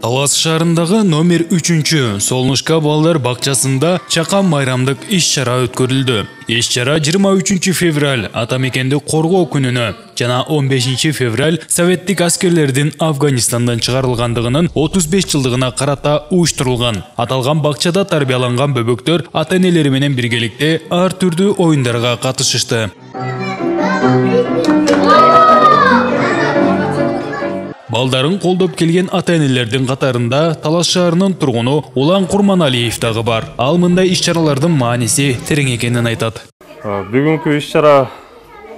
Талас шаарындагы номер 3 Солнышка балдар бакчасында чакан майрамдык иш-чара өткөрүлдү. Иш-чара 23 февраль атамекенди коргоо күнүнө жана 15 февраль советтик аскерлердин Афганистандан чыгарылгандыгынын 35 жылдыгына карата уюштурулган. Аталган бакчада тарбияланган бөбөктөр ата-энелери менен биргеликте ар түрдүү оюндарга катышышты. Балдарын колдоп келген ата-энелердин катарында Талас шаарынын тургуну Улан Курманалиев дагы бар. Ал мындай иш-чаралардын мааниси терең экенин айтат. Бүгүнкү иш-чара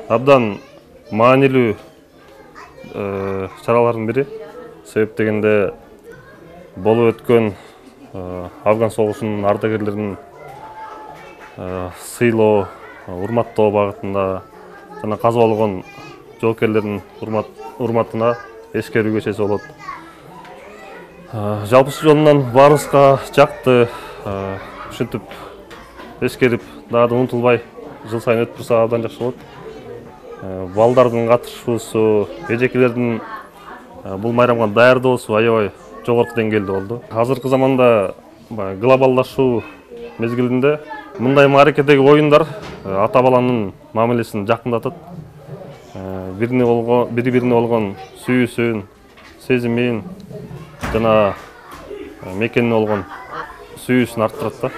абдан маанилүү чаралардын бири. Себеп дегенде болуп өткөн Афган согушунун ардагерлерин сыйлоо, урматтоо багытында жана каза болгон жоокерлердин урматына эскерүү кечеси болот. Жалпысы жолунан баарыбызга жакты, ушинтип эскерип, дагы да унутулбай жыл сайын өтүп турса абдан жакшы болот. Балдардын катышуусу, эжекелердин бул майрамга даярдоосу аябай жогорку деңгээлде болду. Азыркы заманда глобалдашуу мезгилинде мындай мааракедеги оюндар ата баланын мамилесин жакындатат. Бири-бирине болгон сүйүүсүн, сезимин жана мекенине болгон сүйүүсүн арттырат да.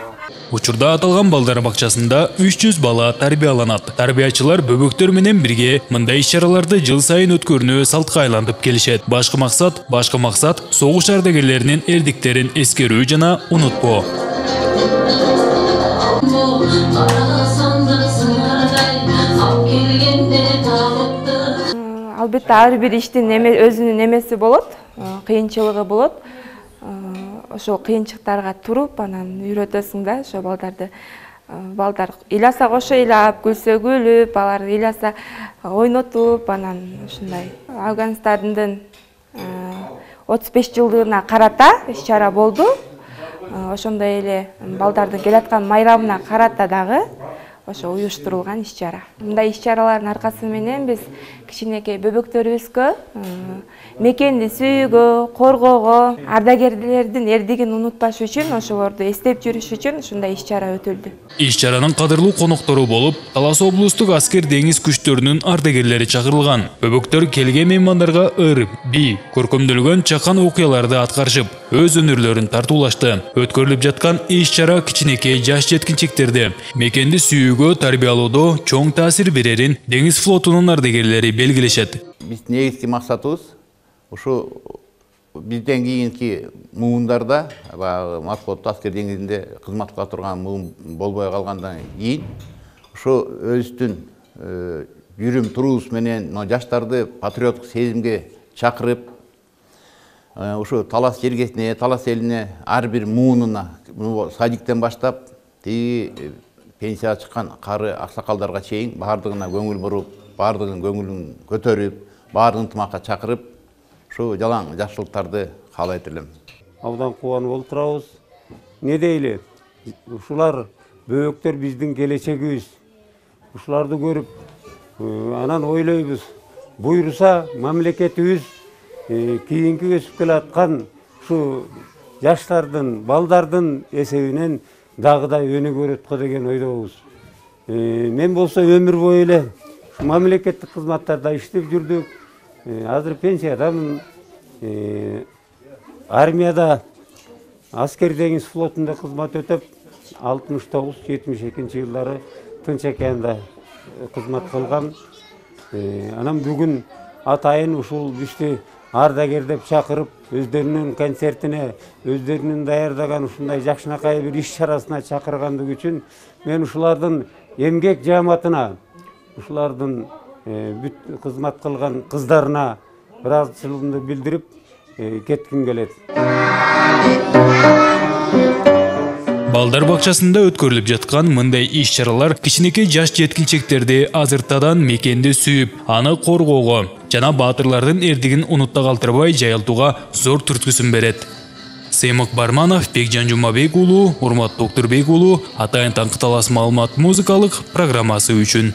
Учурда аталган балдар бакчасында 300 бала тарбияланат. Тарбиячылар бөбөктөр менен бирге мындай иш-чараларды жыл сайын өткөрүүнү салтка айлантып келишет. Башкы максат согуш ардагерлеринин эрдиктерин эскерүү жана унутпоо. Албетте ар бир иштин өзүнүн эмеси болот, кыйынчылыгы болот. Ошол кыйынчылыктарга туруп, анан үйрөтөсүң да, ошо балдарды. Балдар ыйласа кошо ыйлап, күлсө күлүп, алар ыйласа ойнотуп, анан ушундай Афганистандын 35 жылдыгына карата иш-чара болду. Ошондой эле балдардын келаткан майрамына карата дагы ошо уюштурулган иш-чара. Мындай иш-чаралардын аркасы менен биз кичинекей бөбөктөрүбүзгө мекенди сүйүүгө, коргоого, ардагерлердин эрдигин унутпаш үчүн, ошолорду эстеп жүрүш үчүн ушундай иш-чара өтүлдү. Иш-чаранын кадырлуу коноктору болуп, Талас облустук аскер деңиз күчтөрүнүн ардагерлери чакырылган. Бөбөктөр келген меймандарга ыр, би, көркөмдөлгөн чакан окуяларды аткарышып, өз өнөрлөрүн тартуулашты. Өткөрүлүп жаткан иш-чара кичинекей жаш жеткинчектерди мекенди сүйүүгө тарбиялоодо чоң таасир берерин деңиз флотунун ардагерлери белгилешет. Биз негизги максатыбыз ушу бизден кийинки муундарда, морфлот аскер деңизинде кызмат кыла турган муун болбой калгандан кийин ушу өзүбүздүн жүрүм туруубуз менен жаштарды патриоттук сезимге чакырып, ушу Талас жергесине, Талас элине ар бир муунуна садиктен баштап тиги пенсияга чыккан кары аксакалдарга чейин баардыгына көңүл буруп, баардыгынын көңүлүн көтөрүп, баарын ынтымакка чакырып, ушу жалаң жакшылыктарды каалайт элем. Абдан кубанып олтурабыз. Не дейли? Ушулар бөбөктөр биздин келечегибиз. Ушуларды көрүп, анан ойлойбуз. Буйруса мамлекетибиз кийинки өсүп келаткан ушу жаштардын, балдардын эсебинен дагы да өнүгөрөт го деген ойдобуз. Мен болсо өмүр бою эле мамлекеттик кызматтарда иштеп жүрдүк. Азыр пенсиядамын. Армияда аскер деңиз флотунда кызмат өтөп, 69-72 жылдары Тынч океанда кызмат кылгам. Анан бүгүн атайын ушул бизди ардагер деп чакырып, өздөрүнүн концертине, өздөрүнүн даярдаган ушундай жакшынакай бир иш-чарасына чакыргандыгы үчүн мен ушулардын эмгек жааматына, ушулардын бүт кызмат кылган кыздарына ыраазычылыгымды билдирип кетким келет. Балдар бакчасында өткөрүлүп жаткан мындай иш-чаралар кичинекей жаш жеткинчектерди азыртадан мекенди сүйүп, аны коргоого жана баатырлардын эрдигин унутта калтырбай жайылтууга зор түрткүсүн берет. Сеймок Барманов, Бекжан Жумабек уулу, Урмат Токтурбек уулу, Атайын Талас маалымат музыкалык программасы үчүн.